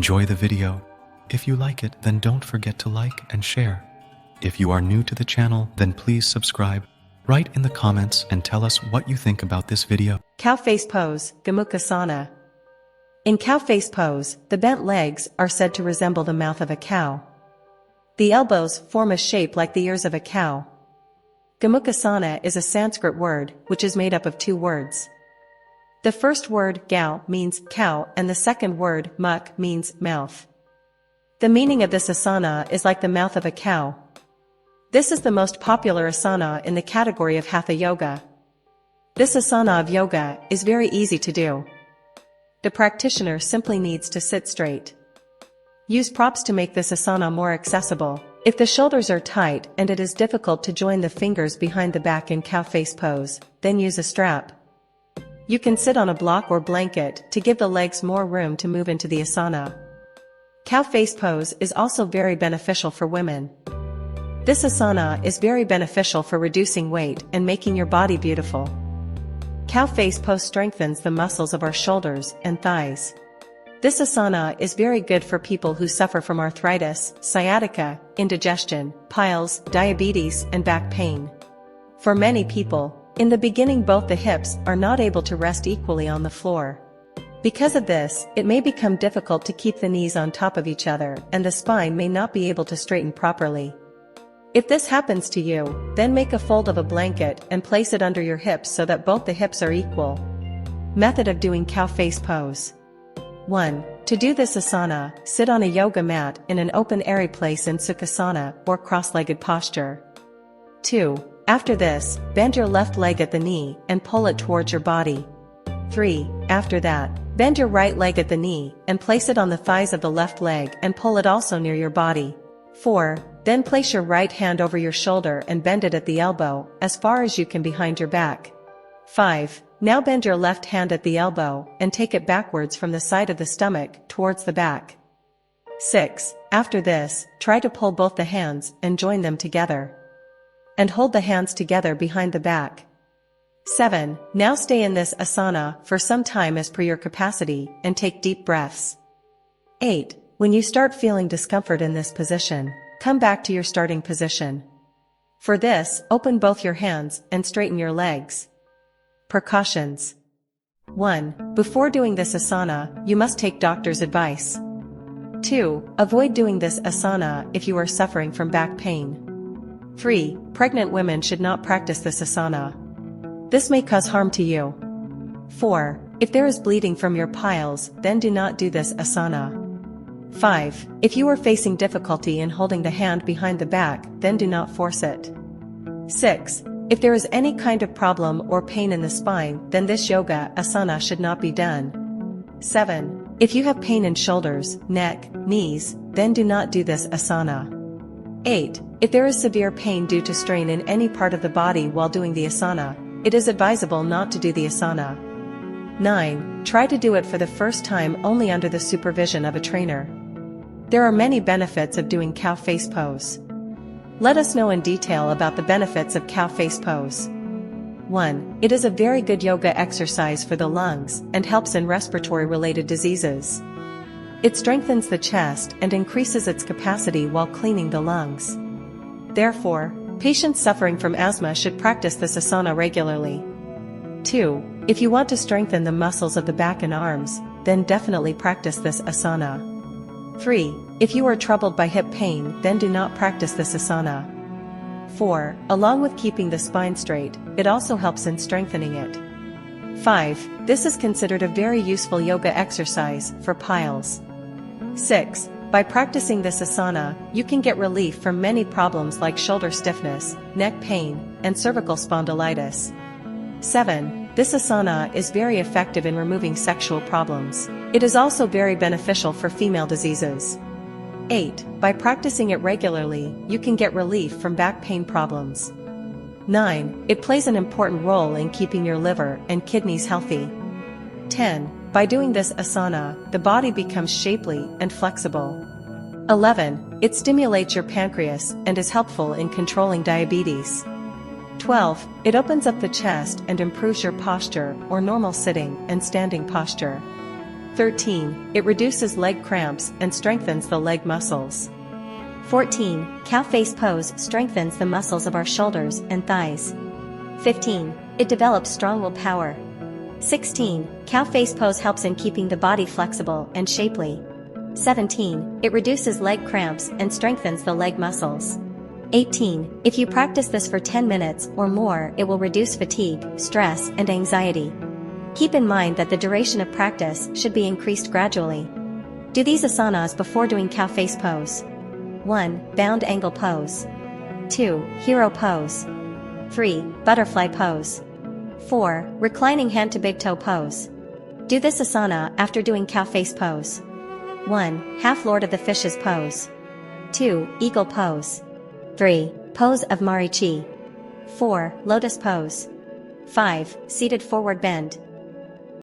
Enjoy the video. If you like it, then don't forget to like and share. If you are new to the channel, then please subscribe. Write in the comments and tell us what you think about this video. Cow face pose, Gomukhasana. In cow face pose, the bent legs are said to resemble the mouth of a cow. The elbows form a shape like the ears of a cow. Gomukhasana is a Sanskrit word, which is made up of two words. The first word, gau, means cow, and the second word, mukh, means mouth. The meaning of this asana is like the mouth of a cow. This is the most popular asana in the category of hatha yoga. This asana of yoga is very easy to do. The practitioner simply needs to sit straight. Use props to make this asana more accessible. If the shoulders are tight and it is difficult to join the fingers behind the back in cow face pose, then use a strap. You can sit on a block or blanket to give the legs more room to move into the asana. Cow face pose is also very beneficial for women. This asana is very beneficial for reducing weight and making your body beautiful. Cow face pose strengthens the muscles of our shoulders and thighs. This asana is very good for people who suffer from arthritis, sciatica, indigestion, piles, diabetes, and back pain. For many people, in the beginning both the hips are not able to rest equally on the floor. Because of this, it may become difficult to keep the knees on top of each other and the spine may not be able to straighten properly. If this happens to you, then make a fold of a blanket and place it under your hips so that both the hips are equal. Method of doing cow face pose. 1. To do this asana, sit on a yoga mat in an open airy place in Sukhasana or cross-legged posture. 2. After this, bend your left leg at the knee and pull it towards your body. 3. After that, bend your right leg at the knee and place it on the thighs of the left leg and pull it also near your body. 4. Then place your right hand over your shoulder and bend it at the elbow, as far as you can behind your back. 5. Now bend your left hand at the elbow and take it backwards from the side of the stomach towards the back. 6. After this, try to pull both the hands and join them together. And hold the hands together behind the back. 7. Now stay in this asana for some time as per your capacity and take deep breaths. 8. When you start feeling discomfort in this position, come back to your starting position. For this, open both your hands and straighten your legs. Precautions. 1. Before doing this asana, you must take doctor's advice. 2. Avoid doing this asana if you are suffering from back pain. 3. Pregnant women should not practice this asana. This may cause harm to you. 4. If there is bleeding from your piles, then do not do this asana. 5. If you are facing difficulty in holding the hand behind the back, then do not force it. 6. If there is any kind of problem or pain in the spine, then this yoga asana should not be done. 7. If you have pain in shoulders, neck, knees, then do not do this asana. 8. If there is severe pain due to strain in any part of the body while doing the asana, it is advisable not to do the asana. 9. Try to do it for the first time only under the supervision of a trainer. There are many benefits of doing cow face pose. Let us know in detail about the benefits of cow face pose. 1. It is a very good yoga exercise for the lungs and helps in respiratory-related diseases. It strengthens the chest and increases its capacity while cleaning the lungs. Therefore, patients suffering from asthma should practice this asana regularly. 2. If you want to strengthen the muscles of the back and arms, then definitely practice this asana. 3. If you are troubled by hip pain, then do not practice this asana. 4. Along with keeping the spine straight, it also helps in strengthening it. 5. This is considered a very useful yoga exercise for piles. 6. By practicing this asana, you can get relief from many problems like shoulder stiffness, neck pain, and cervical spondylitis. 7. This asana is very effective in removing sexual problems. It is also very beneficial for female diseases. 8. By practicing it regularly, you can get relief from back pain problems. 9. It plays an important role in keeping your liver and kidneys healthy. 10. By doing this asana, the body becomes shapely and flexible. 11. It stimulates your pancreas and is helpful in controlling diabetes. 12. It opens up the chest and improves your posture or normal sitting and standing posture. 13. It reduces leg cramps and strengthens the leg muscles. 14. Cow face pose strengthens the muscles of our shoulders and thighs. 15. It develops strong willpower. 16. Cow face pose helps in keeping the body flexible and shapely. 17. It reduces leg cramps and strengthens the leg muscles. 18. If you practice this for 10 minutes or more, it will reduce fatigue, stress, and anxiety. Keep in mind that the duration of practice should be increased gradually. Do these asanas before doing cow face pose. 1. Bound angle pose. 2. Hero pose. 3. Butterfly pose. 4. Reclining hand to big toe pose. Do this asana after doing cow face pose. 1. Half Lord of the Fishes pose. 2. Eagle pose. 3. Pose of Marichi. 4. Lotus pose. 5. Seated forward bend.